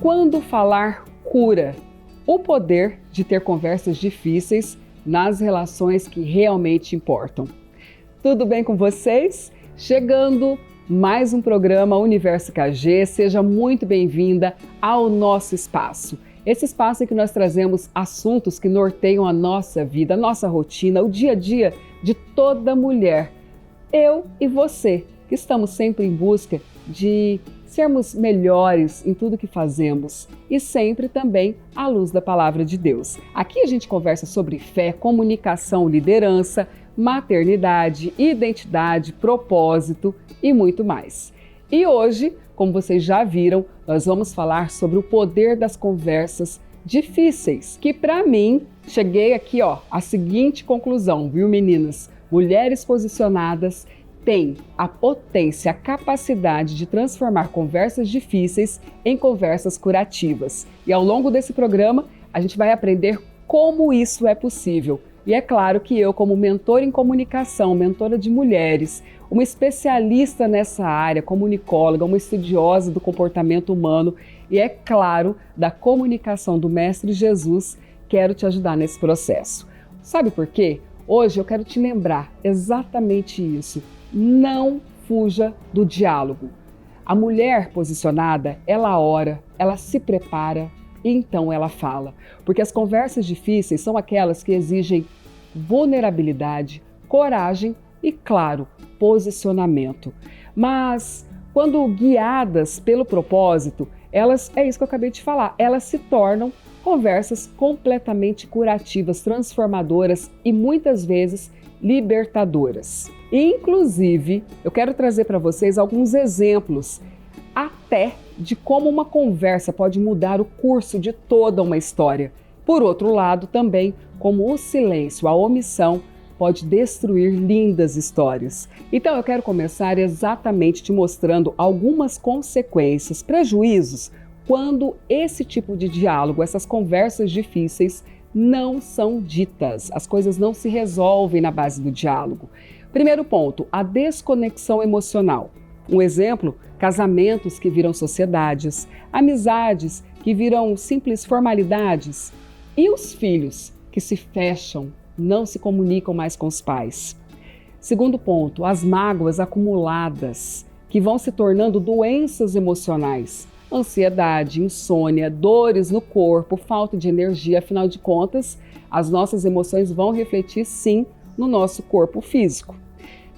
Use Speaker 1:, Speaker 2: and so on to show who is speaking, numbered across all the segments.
Speaker 1: Quando falar cura, o poder de ter conversas difíceis nas relações que realmente importam. Tudo bem com vocês? Chegando mais um programa Universo KG, seja muito bem-vinda ao nosso espaço. Esse espaço em que nós trazemos assuntos que norteiam a nossa vida, a nossa rotina, o dia a dia de toda mulher. Eu e você, que estamos sempre em busca de sermos melhores em tudo que fazemos e sempre também à luz da palavra de Deus. Aqui a gente conversa sobre fé, comunicação, liderança, maternidade, identidade, propósito e muito mais. E hoje, como vocês já viram, nós vamos falar sobre o poder das conversas difíceis, que para mim, cheguei aqui à seguinte conclusão, viu meninas? Mulheres posicionadas têm a potência, a capacidade de transformar conversas difíceis em conversas curativas. E ao longo desse programa, a gente vai aprender como isso é possível. E é claro que eu, como mentora em comunicação, mentora de mulheres, uma especialista nessa área, comunicóloga, uma estudiosa do comportamento humano e, é claro, da comunicação do Mestre Jesus, quero te ajudar nesse processo. Sabe por quê? Hoje eu quero te lembrar exatamente isso. Não fuja do diálogo. A mulher posicionada, ela ora, ela se prepara e então ela fala. Porque as conversas difíceis são aquelas que exigem vulnerabilidade, coragem e, claro, posicionamento. Mas quando guiadas pelo propósito, elas, é isso que eu acabei de falar, elas se tornam conversas completamente curativas, transformadoras e muitas vezes libertadoras. Inclusive, eu quero trazer para vocês alguns exemplos até de como uma conversa pode mudar o curso de toda uma história. Por outro lado, também como o silêncio, a omissão, pode destruir lindas histórias. Então eu quero começar exatamente te mostrando algumas consequências, prejuízos, quando esse tipo de diálogo, essas conversas difíceis não são ditas, as coisas não se resolvem na base do diálogo. Primeiro ponto, a desconexão emocional. Um exemplo, casamentos que viram sociedades, amizades que viram simples formalidades e os filhos que se fecham, não se comunicam mais com os pais. Segundo ponto, as mágoas acumuladas que vão se tornando doenças emocionais. Ansiedade, insônia, dores no corpo, falta de energia, afinal de contas, as nossas emoções vão refletir sim no nosso corpo físico.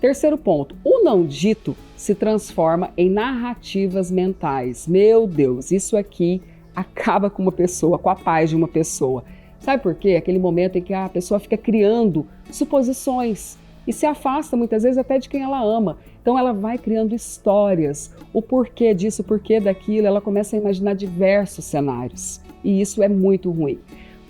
Speaker 1: Terceiro ponto, o não dito se transforma em narrativas mentais. Meu Deus, isso aqui acaba com uma pessoa, com a paz de uma pessoa. Sabe por quê? Aquele momento em que a pessoa fica criando suposições e se afasta muitas vezes até de quem ela ama. Então ela vai criando histórias, o porquê disso, o porquê daquilo, ela começa a imaginar diversos cenários. E isso é muito ruim.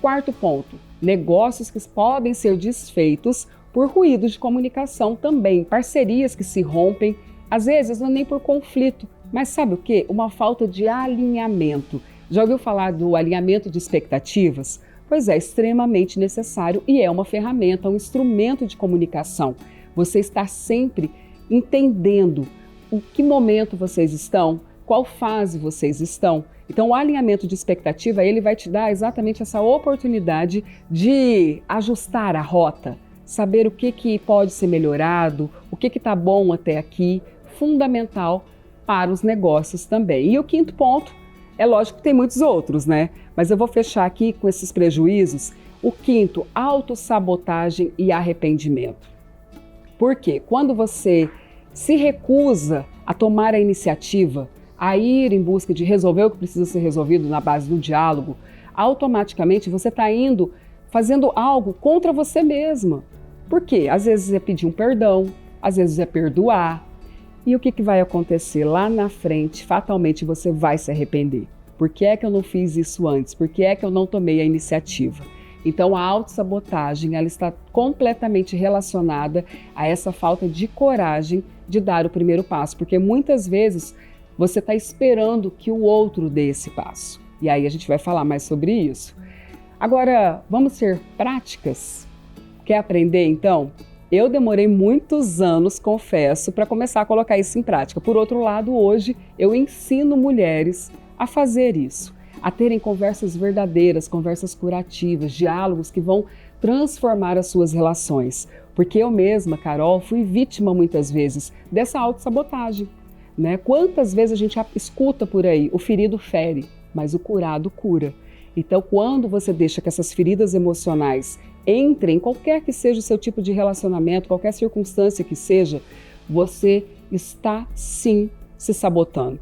Speaker 1: Quarto ponto, negócios que podem ser desfeitos por ruídos de comunicação também, parcerias que se rompem, às vezes não é nem por conflito, mas sabe o quê? Uma falta de alinhamento. Já ouviu falar do alinhamento de expectativas? Pois é, extremamente necessário e é uma ferramenta, um instrumento de comunicação. Você está sempre entendendo em que momento vocês estão, qual fase vocês estão. Então o alinhamento de expectativa, ele vai te dar exatamente essa oportunidade de ajustar a rota, saber o que pode ser melhorado, o que está bom até aqui, fundamental para os negócios também. E o quinto ponto, é lógico que tem muitos outros, né? Mas eu vou fechar aqui com esses prejuízos. O quinto, autossabotagem e arrependimento. Por quê? Quando você se recusa a tomar a iniciativa, a ir em busca de resolver o que precisa ser resolvido na base do diálogo, automaticamente você está indo fazendo algo contra você mesma. Por quê? Às vezes é pedir um perdão, às vezes é perdoar. E o que vai acontecer lá na frente? Fatalmente você vai se arrepender. Por que é que eu não fiz isso antes? Por que é que eu não tomei a iniciativa? Então a autossabotagem, ela está completamente relacionada a essa falta de coragem de dar o primeiro passo, porque muitas vezes você está esperando que o outro dê esse passo. E aí a gente vai falar mais sobre isso. Agora, vamos ser práticas? Quer aprender então? Eu demorei muitos anos, confesso, para começar a colocar isso em prática. Por outro lado, hoje eu ensino mulheres a fazer isso. a terem conversas verdadeiras, conversas curativas, diálogos que vão transformar as suas relações. Porque eu mesma, Carol, fui vítima muitas vezes dessa autossabotagem, né? Quantas vezes a gente escuta por aí, o ferido fere, mas o curado cura. Então, quando você deixa que essas feridas emocionais entrem, qualquer que seja o seu tipo de relacionamento, qualquer circunstância que seja, você está sim se sabotando.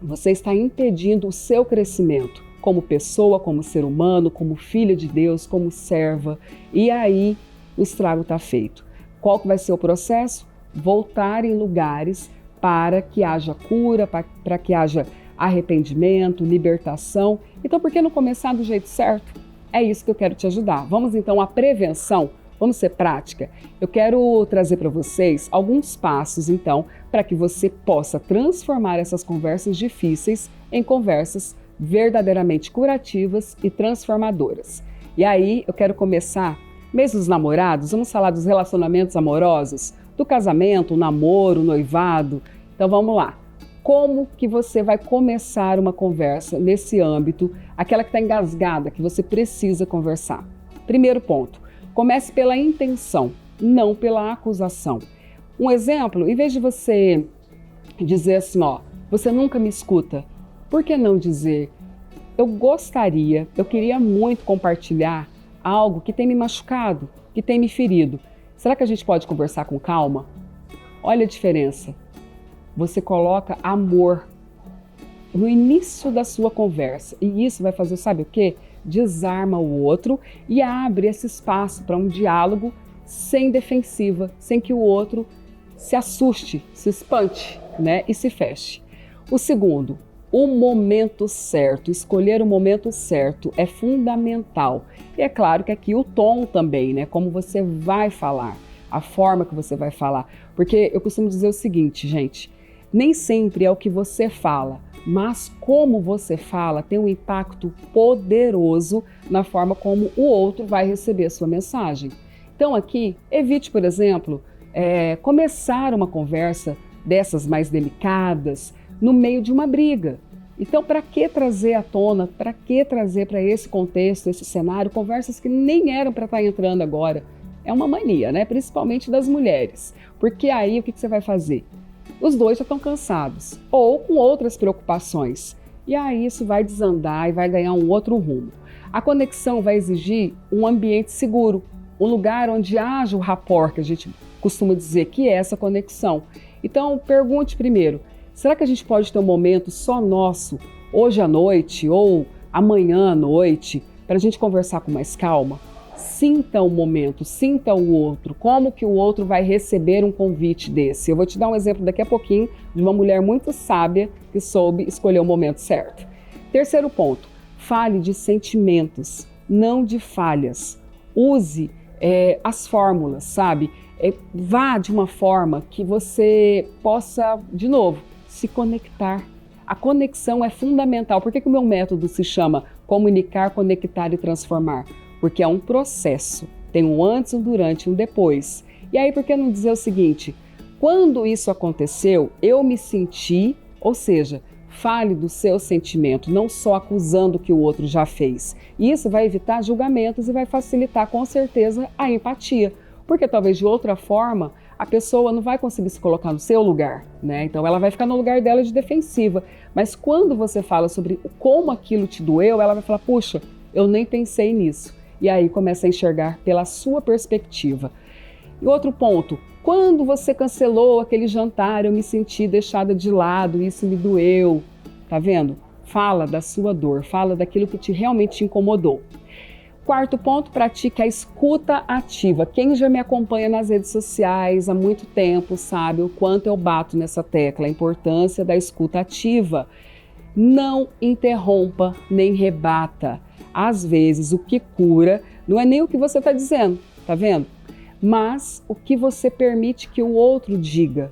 Speaker 1: Você está impedindo o seu crescimento como pessoa, como ser humano, como filha de Deus, como serva. E aí o estrago está feito. Qual que vai ser o processo? Voltar em lugares para que haja cura, para que haja arrependimento, libertação. Então, por que não começar do jeito certo? É isso que eu quero te ajudar. Vamos então à prevenção. Vamos ser prática? Eu quero trazer para vocês alguns passos, então, para que você possa transformar essas conversas difíceis em conversas verdadeiramente curativas e transformadoras. E aí, eu quero começar, mês dos namorados, vamos falar dos relacionamentos amorosos, do casamento, o namoro, o noivado. Então, vamos lá. Como que você vai começar uma conversa nesse âmbito, aquela que está engasgada, que você precisa conversar? Primeiro ponto. Comece pela intenção, não pela acusação. Um exemplo, em vez de você dizer assim, ó, você nunca me escuta, por que não dizer, eu queria muito compartilhar algo que tem me machucado, que tem me ferido. Será que a gente pode conversar com calma? Olha a diferença. Você coloca amor no início da sua conversa e isso vai fazer, sabe o quê? Desarma o outro e abre esse espaço para um diálogo sem defensiva, sem que o outro se assuste, se espante, né? E se feche. O segundo, o momento certo, escolher o momento certo é fundamental. E é claro que aqui o tom também, né? Como você vai falar, a forma que você vai falar. Porque eu costumo dizer o seguinte, gente, nem sempre é o que você fala, mas como você fala tem um impacto poderoso na forma como o outro vai receber a sua mensagem. Então aqui, evite, por exemplo, começar uma conversa dessas mais delicadas no meio de uma briga. Então, para que trazer à tona, para que trazer para esse contexto, esse cenário, conversas que nem eram para estar entrando agora? É uma mania, né? Principalmente das mulheres. Porque aí o que você vai fazer? Os dois já estão cansados ou com outras preocupações. E aí isso vai desandar e vai ganhar um outro rumo. A conexão vai exigir um ambiente seguro, um lugar onde haja o rapport, que a gente costuma dizer que é essa conexão. Então, pergunte primeiro, será que a gente pode ter um momento só nosso, hoje à noite ou amanhã à noite, para a gente conversar com mais calma? Sinta o momento, sinta o outro, como que o outro vai receber um convite desse. Eu vou te dar um exemplo daqui a pouquinho de uma mulher muito sábia que soube escolher o momento certo. Terceiro ponto, fale de sentimentos, não de falhas. Use as fórmulas, sabe? Vá de uma forma que você possa, de novo, se conectar. A conexão é fundamental. Por que o meu método se chama comunicar, conectar e transformar? Porque é um processo, tem um antes, um durante, um depois. E aí, por que não dizer o seguinte? Quando isso aconteceu, eu me senti, ou seja, fale do seu sentimento, não só acusando o que o outro já fez. E isso vai evitar julgamentos e vai facilitar, com certeza, a empatia. Porque talvez de outra forma, a pessoa não vai conseguir se colocar no seu lugar, né? Então ela vai ficar no lugar dela de defensiva. Mas quando você fala sobre como aquilo te doeu, ela vai falar, puxa, eu nem pensei nisso. E aí começa a enxergar pela sua perspectiva. E outro ponto, quando você cancelou aquele jantar, eu me senti deixada de lado, isso me doeu. Tá vendo? Fala da sua dor, fala daquilo que realmente te incomodou. Quarto ponto, pratique a escuta ativa. Quem já me acompanha nas redes sociais há muito tempo sabe o quanto eu bato nessa tecla, a importância da escuta ativa. Não interrompa nem rebata. Às vezes, o que cura não é nem o que você está dizendo, tá vendo? Mas o que você permite que o outro diga.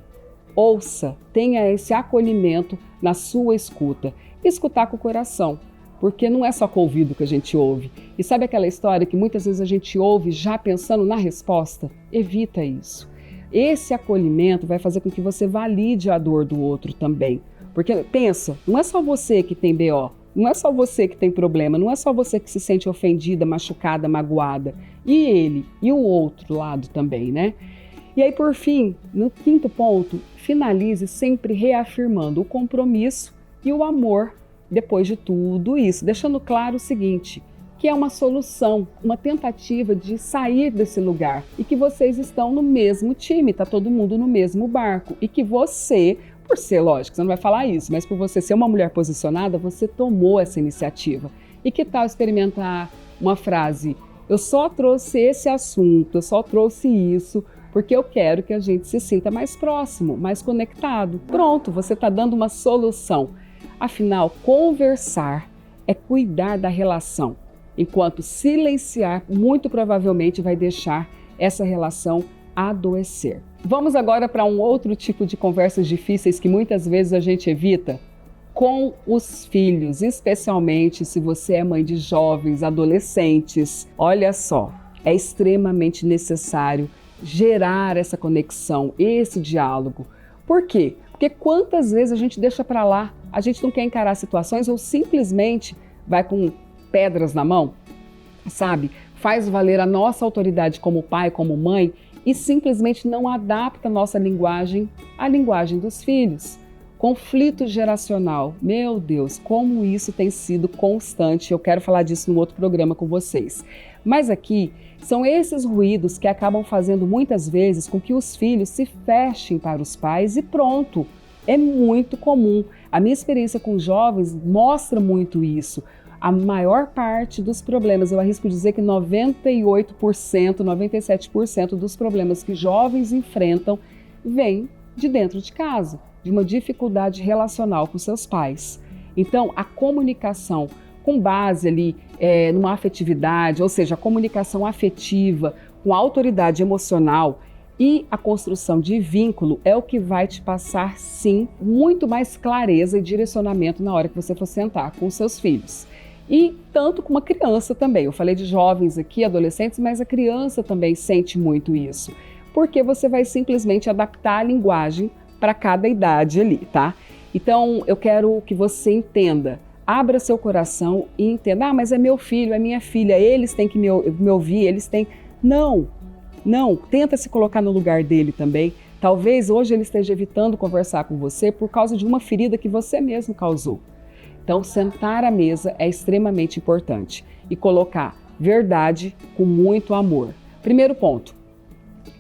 Speaker 1: Ouça, tenha esse acolhimento na sua escuta. Escutar com o coração, porque não é só com o ouvido que a gente ouve. E sabe aquela história que muitas vezes a gente ouve já pensando na resposta? Evita isso. Esse acolhimento vai fazer com que você valide a dor do outro também. Porque pensa, não é só você que tem BO. Não é só você que tem problema, não é só você que se sente ofendida, machucada, magoada. E ele, e o outro lado também, né? E aí, por fim, no quinto ponto, finalize sempre reafirmando o compromisso e o amor depois de tudo isso, deixando claro o seguinte, que é uma solução, uma tentativa de sair desse lugar e que vocês estão no mesmo time, está todo mundo no mesmo barco e que você, por ser, lógico, você não vai falar isso, mas por você ser uma mulher posicionada, você tomou essa iniciativa. E que tal experimentar uma frase, eu só trouxe esse assunto, eu só trouxe isso, porque eu quero que a gente se sinta mais próximo, mais conectado. Pronto, você está dando uma solução. Afinal, conversar é cuidar da relação, enquanto silenciar muito provavelmente vai deixar essa relação adoecer. Vamos agora para um outro tipo de conversas difíceis que muitas vezes a gente evita com os filhos, especialmente se você é mãe de jovens, adolescentes. Olha só, é extremamente necessário gerar essa conexão, esse diálogo. Por quê? Porque quantas vezes a gente deixa para lá, a gente não quer encarar situações ou simplesmente vai com pedras na mão, sabe? Faz valer a nossa autoridade como pai, como mãe e simplesmente não adapta a nossa linguagem à linguagem dos filhos. Conflito geracional, meu Deus, como isso tem sido constante. Eu quero falar disso num outro programa com vocês. Mas aqui são esses ruídos que acabam fazendo muitas vezes com que os filhos se fechem para os pais e pronto. É muito comum. A minha experiência com jovens mostra muito isso. A maior parte dos problemas, eu arrisco dizer que 98%, 97% dos problemas que jovens enfrentam vêm de dentro de casa, de uma dificuldade relacional com seus pais. Então, a comunicação com base ali numa afetividade, ou seja, a comunicação afetiva, com autoridade emocional e a construção de vínculo é o que vai te passar, sim, muito mais clareza e direcionamento na hora que você for sentar com seus filhos. E tanto com uma criança também. Eu falei de jovens aqui, adolescentes, mas a criança também sente muito isso. Porque você vai simplesmente adaptar a linguagem para cada idade ali, tá? Então, eu quero que você entenda, abra seu coração e entenda, mas é meu filho, é minha filha, eles têm que me ouvir, eles têm... Não, tenta se colocar no lugar dele também. Talvez hoje ele esteja evitando conversar com você por causa de uma ferida que você mesmo causou. Então, sentar à mesa é extremamente importante e colocar verdade com muito amor. Primeiro ponto,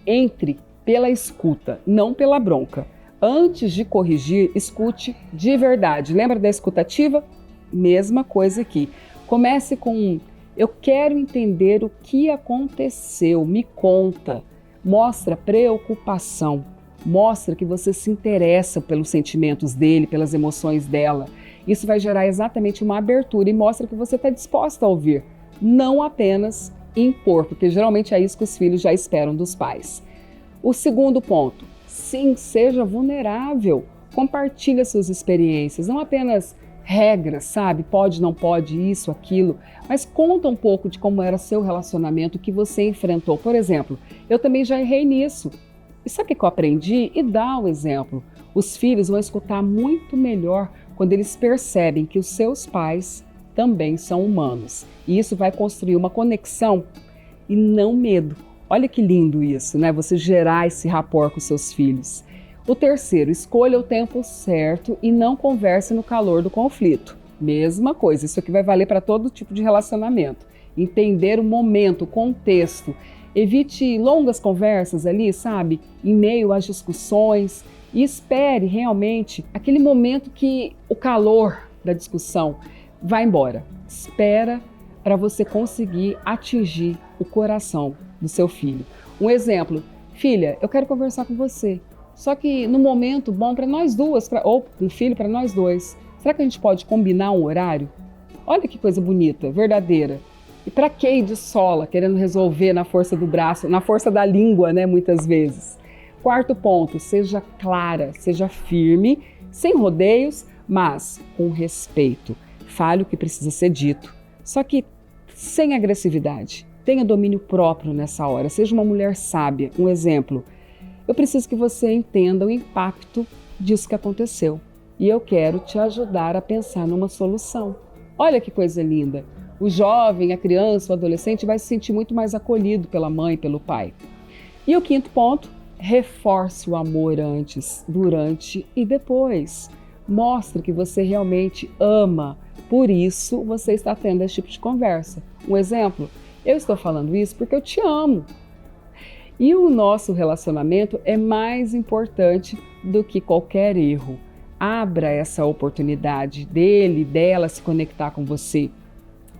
Speaker 1: entre pela escuta, não pela bronca. Antes de corrigir, escute de verdade. Lembra da escutativa? Mesma coisa aqui. Comece com eu quero entender o que aconteceu, me conta. Mostra preocupação, mostra que você se interessa pelos sentimentos dele, pelas emoções dela. Isso vai gerar exatamente uma abertura e mostra que você está disposta a ouvir, não apenas impor, porque geralmente é isso que os filhos já esperam dos pais. O segundo ponto, sim, seja vulnerável, compartilhe suas experiências, não apenas regras, sabe? Pode, não pode, isso, aquilo, mas conta um pouco de como era seu relacionamento, o que você enfrentou. Por exemplo, eu também já errei nisso. E sabe o que eu aprendi? E dá um exemplo. Os filhos vão escutar muito melhor quando eles percebem que os seus pais também são humanos. E isso vai construir uma conexão e não medo. Olha que lindo isso, né? Você gerar esse rapport com seus filhos. O terceiro, escolha o tempo certo e não converse no calor do conflito. Mesma coisa, isso aqui vai valer para todo tipo de relacionamento. Entender o momento, o contexto. Evite longas conversas ali, sabe? Em meio às discussões. E espere realmente aquele momento que o calor da discussão vai embora. Espera para você conseguir atingir o coração do seu filho. Um exemplo, filha, eu quero conversar com você. Só que no momento bom para nós duas, ou um filho para nós dois, será que a gente pode combinar um horário? Olha que coisa bonita, verdadeira. E para que ir de sola, querendo resolver na força do braço, na força da língua, né, muitas vezes. Quarto ponto, seja clara, seja firme, sem rodeios, mas com respeito. Fale o que precisa ser dito, só que sem agressividade. Tenha domínio próprio nessa hora, seja uma mulher sábia. Um exemplo, eu preciso que você entenda o impacto disso que aconteceu. E eu quero te ajudar a pensar numa solução. Olha que coisa linda. O jovem, a criança, o adolescente vai se sentir muito mais acolhido pela mãe, pelo pai. E o quinto ponto, reforce o amor antes, durante e depois. Mostre que você realmente ama, por isso você está tendo esse tipo de conversa. Um exemplo, eu estou falando isso porque eu te amo. E o nosso relacionamento é mais importante do que qualquer erro. Abra essa oportunidade dele, dela se conectar com você.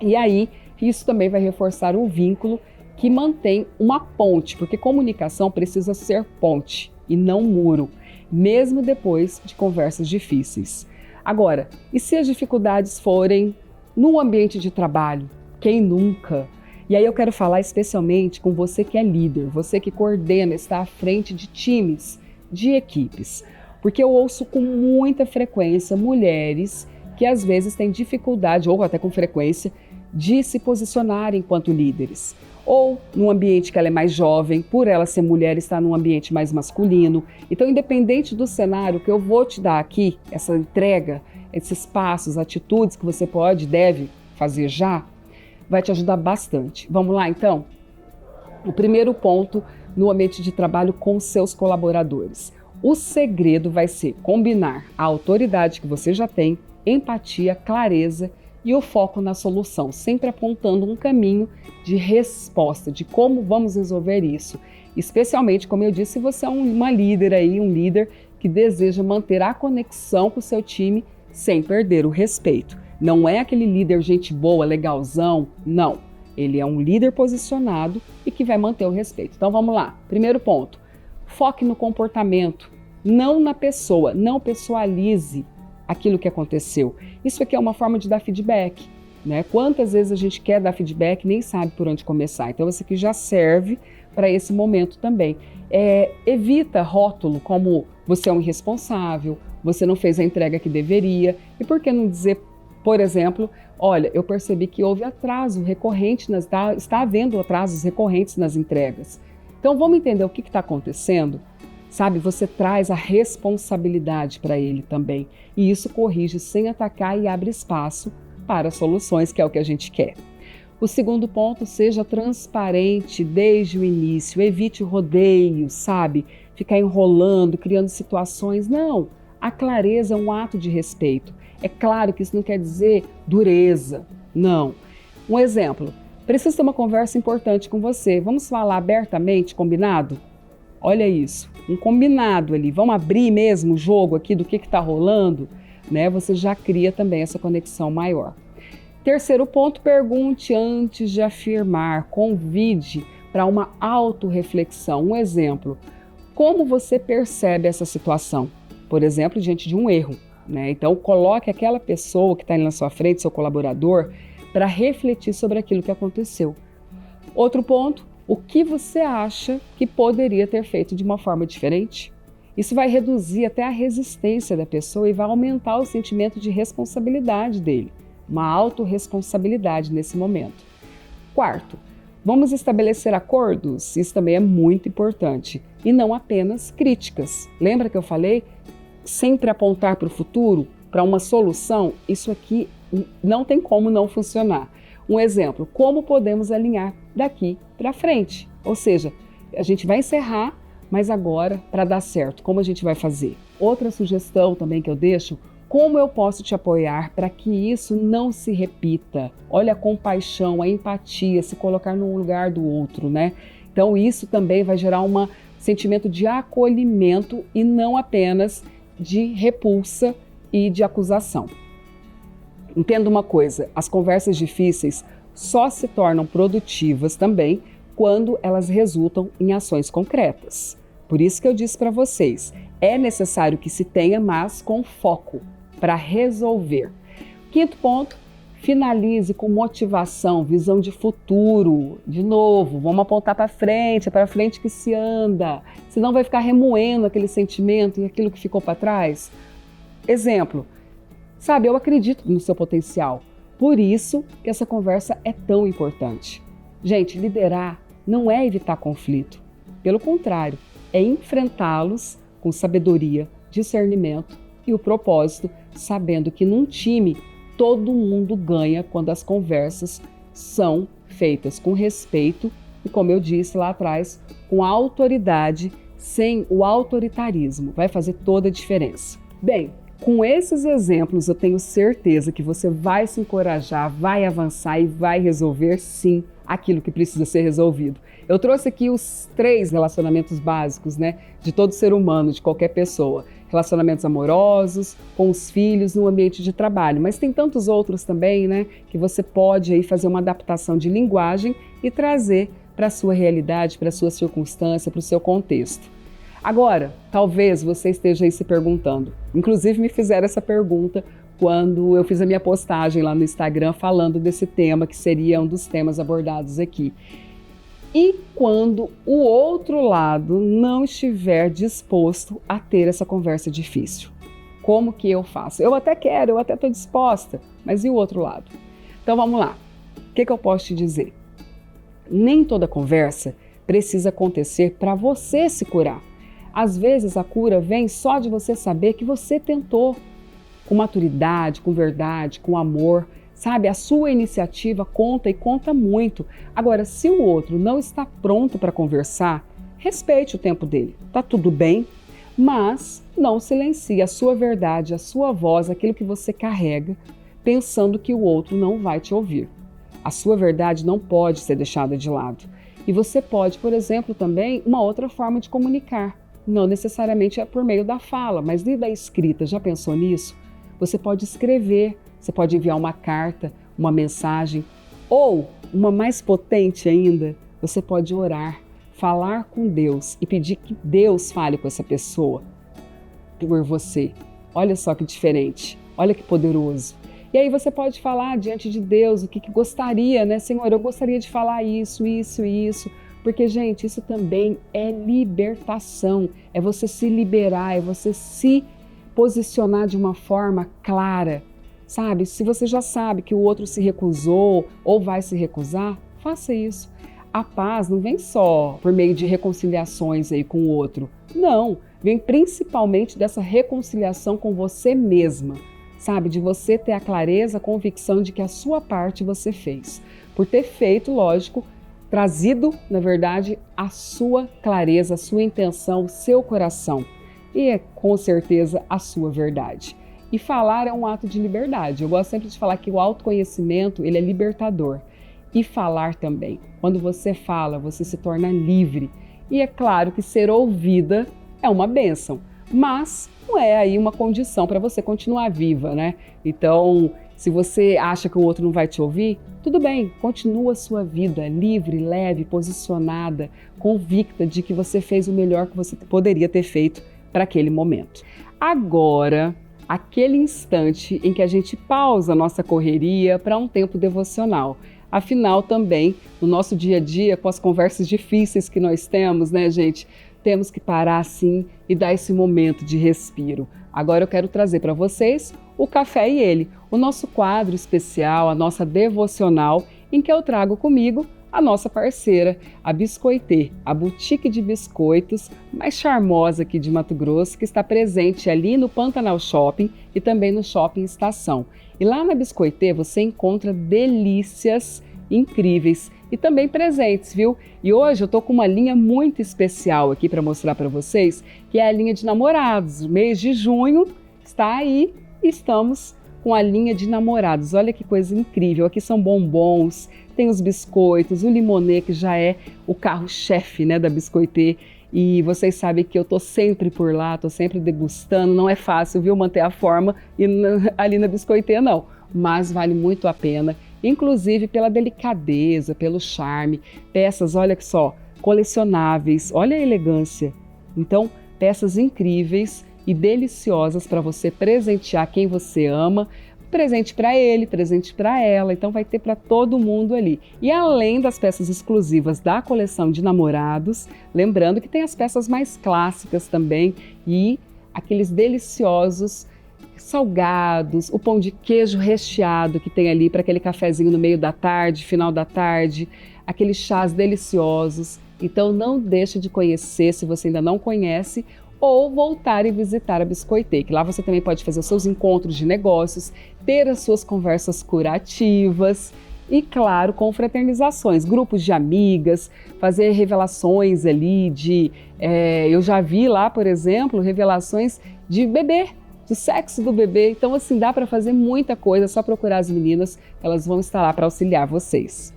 Speaker 1: E aí, isso também vai reforçar o vínculo que mantém uma ponte, porque comunicação precisa ser ponte e não muro, mesmo depois de conversas difíceis. Agora, e se as dificuldades forem no ambiente de trabalho? Quem nunca? E aí eu quero falar especialmente com você que é líder, você que coordena, está à frente de times, de equipes. Porque eu ouço com muita frequência mulheres que às vezes têm dificuldade, ou até com frequência, de se posicionar enquanto líderes. Ou num ambiente que ela é mais jovem, por ela ser mulher, está num ambiente mais masculino. Então, independente do cenário que eu vou te dar aqui, essa entrega, esses passos, atitudes que você pode, deve fazer já, vai te ajudar bastante. Vamos lá, então? O primeiro ponto no ambiente de trabalho com seus colaboradores. O segredo vai ser combinar a autoridade que você já tem, empatia, clareza e o foco na solução, sempre apontando um caminho de resposta, de como vamos resolver isso. Especialmente, como eu disse, se você é uma líder aí, um líder que deseja manter a conexão com o seu time sem perder o respeito. Não é aquele líder gente boa, legalzão, não. Ele é um líder posicionado e que vai manter o respeito. Então vamos lá. Primeiro ponto, foque no comportamento, não na pessoa, não pessoalize aquilo que aconteceu. Isso aqui é uma forma de dar feedback, né? Quantas vezes a gente quer dar feedback e nem sabe por onde começar. Então isso aqui já serve para esse momento também. Evita rótulo como você é um irresponsável, você não fez a entrega que deveria. E por que não dizer, por exemplo, olha, eu percebi que houve atraso recorrente, está havendo atrasos recorrentes nas entregas. Então vamos entender o que está acontecendo? Sabe, você traz a responsabilidade para ele também. E isso corrige sem atacar e abre espaço para soluções, que é o que a gente quer. O segundo ponto, seja transparente desde o início. Evite o rodeio, sabe? Ficar enrolando, criando situações. Não, a clareza é um ato de respeito. É claro que isso não quer dizer dureza, não. Um exemplo, preciso ter uma conversa importante com você. Vamos falar abertamente, combinado? Olha isso, um combinado ali. Vamos abrir mesmo o jogo aqui do que está rolando, né? Você já cria também essa conexão maior. Terceiro ponto, pergunte antes de afirmar. Convide para uma autorreflexão. Um exemplo, como você percebe essa situação? Por exemplo, diante de um erro, né? Então, coloque aquela pessoa que está ali na sua frente, seu colaborador, para refletir sobre aquilo que aconteceu. Outro ponto, o que você acha que poderia ter feito de uma forma diferente? Isso vai reduzir até a resistência da pessoa e vai aumentar o sentimento de responsabilidade dele, uma autorresponsabilidade nesse momento. Quarto, vamos estabelecer acordos? Isso também é muito importante. E não apenas críticas. Lembra que eu falei? Sempre apontar para o futuro, para uma solução? Isso aqui não tem como não funcionar. Um exemplo, como podemos alinhar daqui para frente? Ou seja, a gente vai encerrar, mas agora, para dar certo, como a gente vai fazer? Outra sugestão também que eu deixo, como eu posso te apoiar para que isso não se repita? Olha a compaixão, a empatia, se colocar no lugar do outro, né? Então isso também vai gerar um sentimento de acolhimento e não apenas de repulsa e de acusação. Entenda uma coisa, as conversas difíceis só se tornam produtivas também quando elas resultam em ações concretas. Por isso que eu disse para vocês, é necessário que se tenha, mas com foco para resolver. Quinto ponto, finalize com motivação, visão de futuro. De novo, vamos apontar para frente, é para frente que se anda. Senão vai ficar remoendo aquele sentimento e aquilo que ficou para trás. Exemplo, sabe, eu acredito no seu potencial. Por isso que essa conversa é tão importante. Gente, liderar não é evitar conflito. Pelo contrário, é enfrentá-los com sabedoria, discernimento e o propósito, sabendo que num time todo mundo ganha quando as conversas são feitas com respeito e, como eu disse lá atrás, com autoridade, sem o autoritarismo. Vai fazer toda a diferença. Bem, com esses exemplos, eu tenho certeza que você vai se encorajar, vai avançar e vai resolver, sim, aquilo que precisa ser resolvido. Eu trouxe aqui os 3 relacionamentos básicos, né, de todo ser humano, de qualquer pessoa. Relacionamentos amorosos, com os filhos, no ambiente de trabalho. Mas tem tantos outros também, né, que você pode aí fazer uma adaptação de linguagem e trazer para a sua realidade, para a sua circunstância, para o seu contexto. Agora, talvez você esteja aí se perguntando, inclusive me fizeram essa pergunta quando eu fiz a minha postagem lá no Instagram falando desse tema, que seria um dos temas abordados aqui. E quando o outro lado não estiver disposto a ter essa conversa difícil? Como que eu faço? Eu até quero, eu até estou disposta, mas e o outro lado? Então vamos lá. O que eu posso te dizer? Nem toda conversa precisa acontecer para você se curar. Às vezes a cura vem só de você saber que você tentou, com maturidade, com verdade, com amor, sabe? A sua iniciativa conta e conta muito. Agora, se o outro não está pronto para conversar, respeite o tempo dele. Tá tudo bem, mas não silencie a sua verdade, a sua voz, aquilo que você carrega, pensando que o outro não vai te ouvir. A sua verdade não pode ser deixada de lado. E você pode, por exemplo, também, uma outra forma de comunicar. Não necessariamente é por meio da fala, mas e da escrita? Já pensou nisso? Você pode escrever, você pode enviar uma carta, uma mensagem, ou, uma mais potente ainda, você pode orar, falar com Deus e pedir que Deus fale com essa pessoa por você. Olha só que diferente, olha que poderoso. E aí você pode falar diante de Deus o que gostaria, né? Senhor, eu gostaria de falar isso, isso e isso. Porque, gente, isso também é libertação, é você se liberar, é você se posicionar de uma forma clara, sabe? Se você já sabe que o outro se recusou ou vai se recusar, faça isso. A paz não vem só por meio de reconciliações aí com o outro, não, vem principalmente dessa reconciliação com você mesma, sabe? De você ter a clareza, a convicção de que a sua parte você fez. Por ter feito, lógico, trazido, na verdade, a sua clareza, a sua intenção, o seu coração e é com certeza a sua verdade. E falar é um ato de liberdade. Eu gosto sempre de falar que o autoconhecimento, ele é libertador. E falar também. Quando você fala, você se torna livre. E é claro que ser ouvida é uma bênção, mas não é aí uma condição para você continuar viva, né? Então, se você acha que o outro não vai te ouvir, tudo bem, continua a sua vida livre, leve, posicionada, convicta de que você fez o melhor que você poderia ter feito para aquele momento. Agora, aquele instante em que a gente pausa a nossa correria para um tempo devocional. Afinal, também, no nosso dia a dia, com as conversas difíceis que nós temos, né, gente? Temos que parar assim e dar esse momento de respiro. Agora eu quero trazer para vocês o Café e Ele, o nosso quadro especial, a nossa devocional, em que eu trago comigo a nossa parceira, a Biscoitê, a boutique de biscoitos mais charmosa aqui de Mato Grosso, que está presente ali no Pantanal Shopping e também no Shopping Estação. E lá na Biscoitê você encontra delícias incríveis e também presentes, viu? E hoje eu tô com uma linha muito especial aqui para mostrar para vocês, que é a linha de namorados. O mês de junho está aí e estamos com a linha de namorados. Olha que coisa incrível, aqui são bombons, tem os biscoitos, o limonê, que já é o carro-chefe, né, da Biscoitê. E vocês sabem que eu tô sempre por lá, tô sempre degustando, não é fácil, viu, manter a forma ali na Biscoitê, não. Mas vale muito a pena, inclusive pela delicadeza, pelo charme. Peças, olha só, colecionáveis, olha a elegância. Então, peças incríveis e deliciosas para você presentear quem você ama, presente para ele, presente para ela, então vai ter para todo mundo ali. E além das peças exclusivas da coleção de namorados, lembrando que tem as peças mais clássicas também e aqueles deliciosos salgados, o pão de queijo recheado que tem ali para aquele cafezinho no meio da tarde, final da tarde, aqueles chás deliciosos. Então não deixe de conhecer, se você ainda não conhece, ou voltar e visitar a Biscoitê, lá você também pode fazer os seus encontros de negócios, ter as suas conversas curativas e, claro, confraternizações, grupos de amigas, fazer revelações ali eu já vi lá, por exemplo, revelações de bebê, do sexo do bebê. Então, assim, dá para fazer muita coisa, é só procurar as meninas, elas vão estar lá para auxiliar vocês.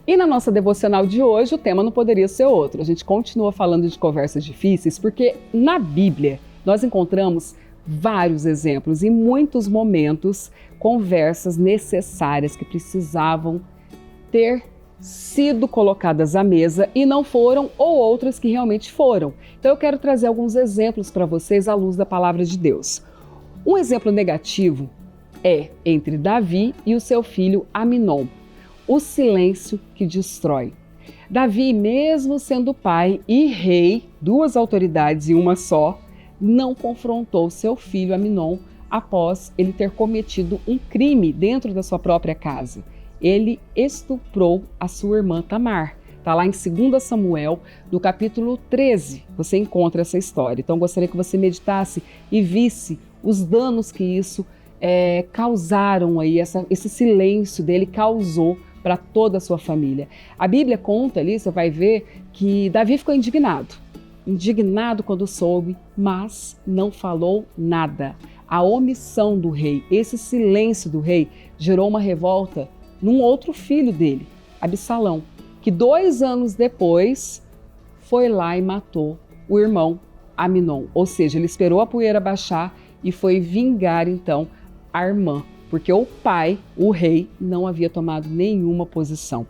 Speaker 1: E na nossa devocional de hoje, o tema não poderia ser outro. A gente continua falando de conversas difíceis, porque na Bíblia nós encontramos vários exemplos, em muitos momentos, conversas necessárias que precisavam ter sido colocadas à mesa e não foram, ou outras que realmente foram. Então eu quero trazer alguns exemplos para vocês à luz da palavra de Deus. Um exemplo negativo é entre Davi e o seu filho Aminon. O silêncio que destrói. Davi, mesmo sendo pai e rei, duas autoridades em uma só, não confrontou seu filho Aminon após ele ter cometido um crime dentro da sua própria casa. Ele estuprou a sua irmã Tamar. Está lá em 2 Samuel, no capítulo 13, você encontra essa história. Então, gostaria que você meditasse e visse os danos que isso causaram aí, esse silêncio dele causou para toda a sua família. A Bíblia conta ali, você vai ver, que Davi ficou indignado quando soube, mas não falou nada. A omissão do rei, esse silêncio do rei, gerou uma revolta num outro filho dele, Absalão, que 2 anos depois foi lá e matou o irmão Aminon. Ou seja, ele esperou a poeira baixar e foi vingar então a irmã, porque o pai, o rei, não havia tomado nenhuma posição.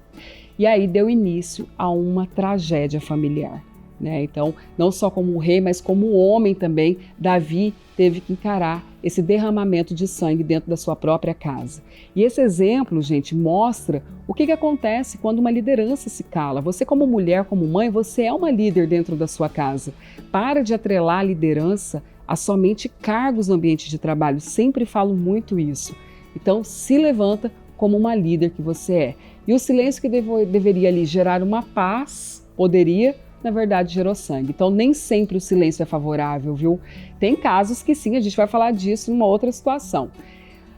Speaker 1: E aí deu início a uma tragédia familiar, né? Então, não só como rei, mas como homem também, Davi teve que encarar esse derramamento de sangue dentro da sua própria casa. E esse exemplo, gente, mostra o que acontece quando uma liderança se cala. Você, como mulher, como mãe, você é uma líder dentro da sua casa. Para de atrelar a liderança a somente cargos no ambiente de trabalho. Sempre falo muito isso. Então, se levanta como uma líder que você é. E o silêncio que deveria ali gerar uma paz, poderia, na verdade, gerou sangue. Então, nem sempre o silêncio é favorável, viu? Tem casos que sim, a gente vai falar disso numa outra situação.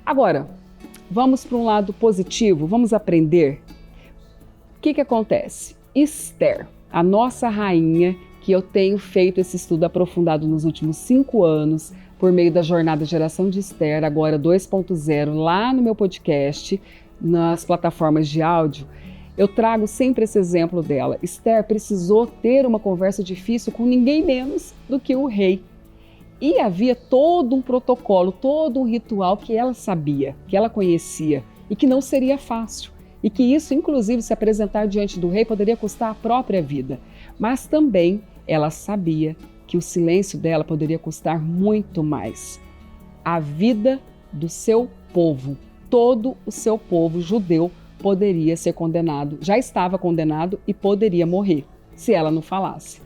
Speaker 1: Agora, vamos para um lado positivo, vamos aprender. O que acontece? Esther, a nossa rainha, que eu tenho feito esse estudo aprofundado nos últimos 5 anos, por meio da jornada Geração de Esther, agora 2.0, lá no meu podcast, nas plataformas de áudio, eu trago sempre esse exemplo dela. Esther precisou ter uma conversa difícil com ninguém menos do que o rei. E havia todo um protocolo, todo um ritual que ela sabia, que ela conhecia, e que não seria fácil. E que isso, inclusive, se apresentar diante do rei, poderia custar a própria vida. Mas também ela sabia que o silêncio dela poderia custar muito mais. A vida do seu povo, todo o seu povo judeu poderia ser condenado, já estava condenado e poderia morrer, se ela não falasse.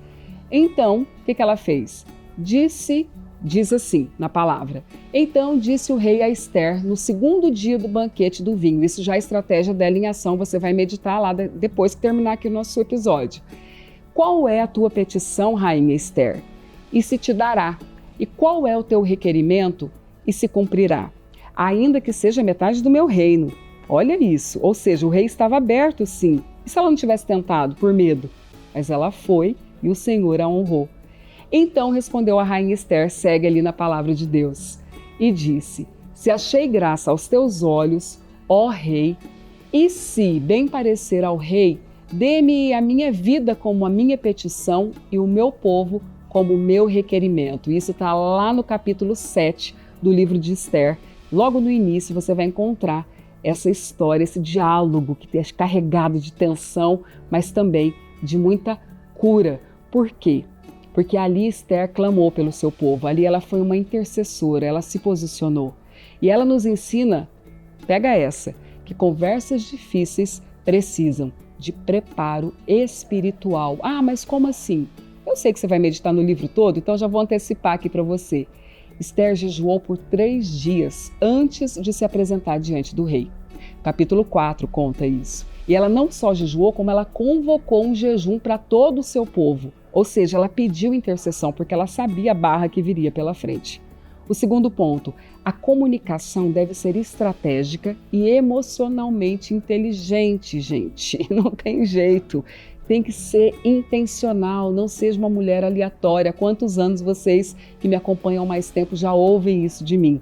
Speaker 1: Então, o que ela fez? Diz assim na palavra: então disse o rei a Esther no 2º dia do banquete do vinho. Isso já é a estratégia dela em ação, você vai meditar lá depois que terminar aqui o nosso episódio. Qual é a tua petição, rainha Esther? E se te dará. E qual é o teu requerimento? E se cumprirá. Ainda que seja metade do meu reino. Olha isso, ou seja, o rei estava aberto sim. E se ela não tivesse tentado, por medo? Mas ela foi e o Senhor a honrou. Então respondeu a rainha Esther, segue ali na palavra de Deus, e disse: se achei graça aos teus olhos, ó rei, e se bem parecer ao rei, dê-me a minha vida como a minha petição e o meu povo como o meu requerimento. Isso está lá no capítulo 7 do livro de Esther. Logo no início você vai encontrar essa história, esse diálogo que é carregado de tensão, mas também de muita cura. Por quê? Porque ali Esther clamou pelo seu povo, ali ela foi uma intercessora, ela se posicionou. E ela nos ensina, pega essa, que conversas difíceis precisam de preparo espiritual. Ah, mas como assim? Eu sei que você vai meditar no livro todo, então já vou antecipar aqui para você. Esther jejuou por 3 dias antes de se apresentar diante do rei. Capítulo 4 conta isso. E ela não só jejuou, como ela convocou um jejum para todo o seu povo. Ou seja, ela pediu intercessão porque ela sabia a barra que viria pela frente. O segundo ponto, a comunicação deve ser estratégica e emocionalmente inteligente, gente. Não tem jeito. Tem que ser intencional, não seja uma mulher aleatória. Quantos anos vocês que me acompanham há mais tempo já ouvem isso de mim?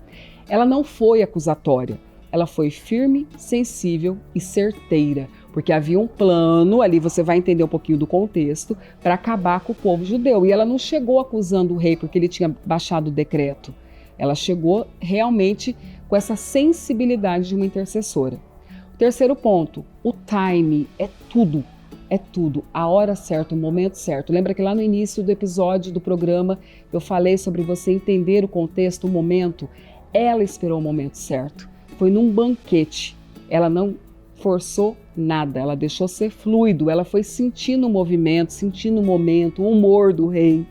Speaker 1: Ela não foi acusatória, ela foi firme, sensível e certeira, porque havia um plano, ali você vai entender um pouquinho do contexto, para acabar com o povo judeu. E ela não chegou acusando o rei porque ele tinha baixado o decreto. Ela chegou realmente com essa sensibilidade de uma intercessora. O terceiro ponto, o time é tudo. É tudo, a hora certa, o momento certo. Lembra que lá no início do episódio do programa eu falei sobre você entender o contexto, o momento? Ela esperou o momento certo. Foi num banquete. Ela não forçou nada, ela deixou ser fluido. Ela foi sentindo o movimento, sentindo o momento, o humor do rei.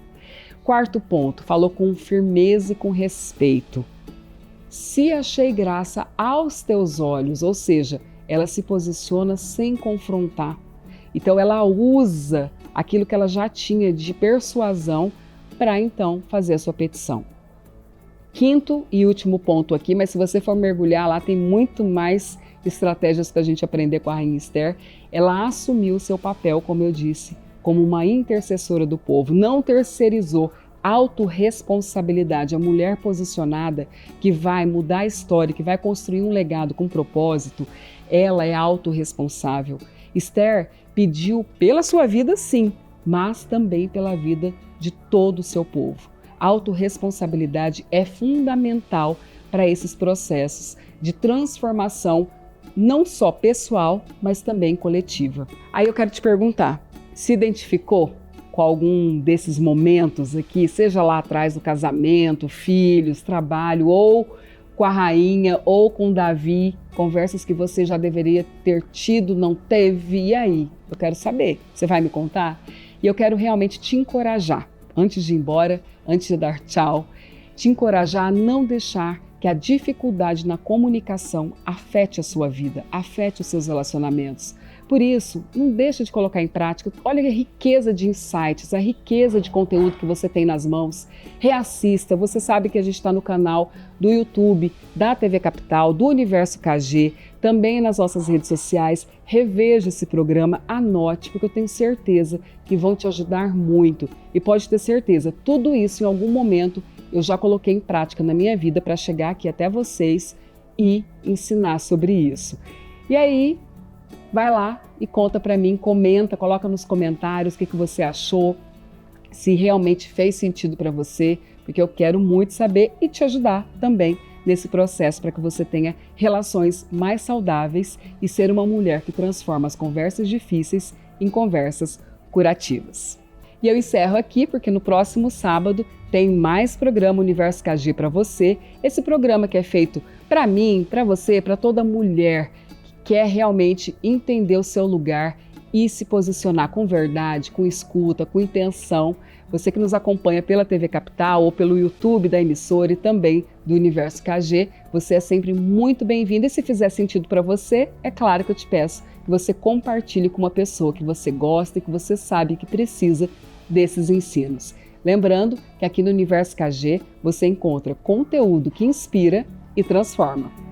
Speaker 1: Quarto ponto, falou com firmeza e com respeito. Se achei graça aos teus olhos, ou seja, ela se posiciona sem confrontar. Então ela usa aquilo que ela já tinha de persuasão para então fazer a sua petição. Quinto e último ponto aqui, mas se você for mergulhar lá, tem muito mais estratégias para a gente aprender com a Rainha Esther. Ela assumiu o seu papel, como eu disse, como uma intercessora do povo, não terceirizou. Autorresponsabilidade, a mulher posicionada que vai mudar a história, que vai construir um legado com propósito, ela é autorresponsável. Esther pediu pela sua vida, sim, mas também pela vida de todo o seu povo. A autorresponsabilidade é fundamental para esses processos de transformação, não só pessoal, mas também coletiva. Aí eu quero te perguntar, se identificou com algum desses momentos aqui, seja lá atrás do casamento, filhos, trabalho, ou com a rainha, ou com Davi, conversas que você já deveria ter tido, não teve, e aí? Eu quero saber, você vai me contar? E eu quero realmente te encorajar, antes de ir embora, antes de dar tchau, te encorajar a não deixar que a dificuldade na comunicação afete a sua vida, afete os seus relacionamentos. Por isso, não deixa de colocar em prática. Olha a riqueza de insights, a riqueza de conteúdo que você tem nas mãos. Reassista, você sabe que a gente está no canal do YouTube, da TV Capital, do Universo KG, também nas nossas redes sociais. Reveja esse programa, anote, porque eu tenho certeza que vão te ajudar muito. E pode ter certeza, tudo isso em algum momento eu já coloquei em prática na minha vida para chegar aqui até vocês e ensinar sobre isso. E aí, vai lá e conta para mim, comenta, coloca nos comentários o que você achou, se realmente fez sentido para você, porque eu quero muito saber e te ajudar também nesse processo para que você tenha relações mais saudáveis e ser uma mulher que transforma as conversas difíceis em conversas curativas. E eu encerro aqui porque no próximo sábado tem mais programa Universo KG para você. Esse programa que é feito para mim, para você, para toda mulher que quer realmente entender o seu lugar e se posicionar com verdade, com escuta, com intenção. Você que nos acompanha pela TV Capital ou pelo YouTube da emissora e também do Universo KG, você é sempre muito bem-vindo. E se fizer sentido para você, é claro que eu te peço que você compartilhe com uma pessoa que você gosta e que você sabe que precisa desses ensinos. Lembrando que aqui no Universo KG você encontra conteúdo que inspira e transforma.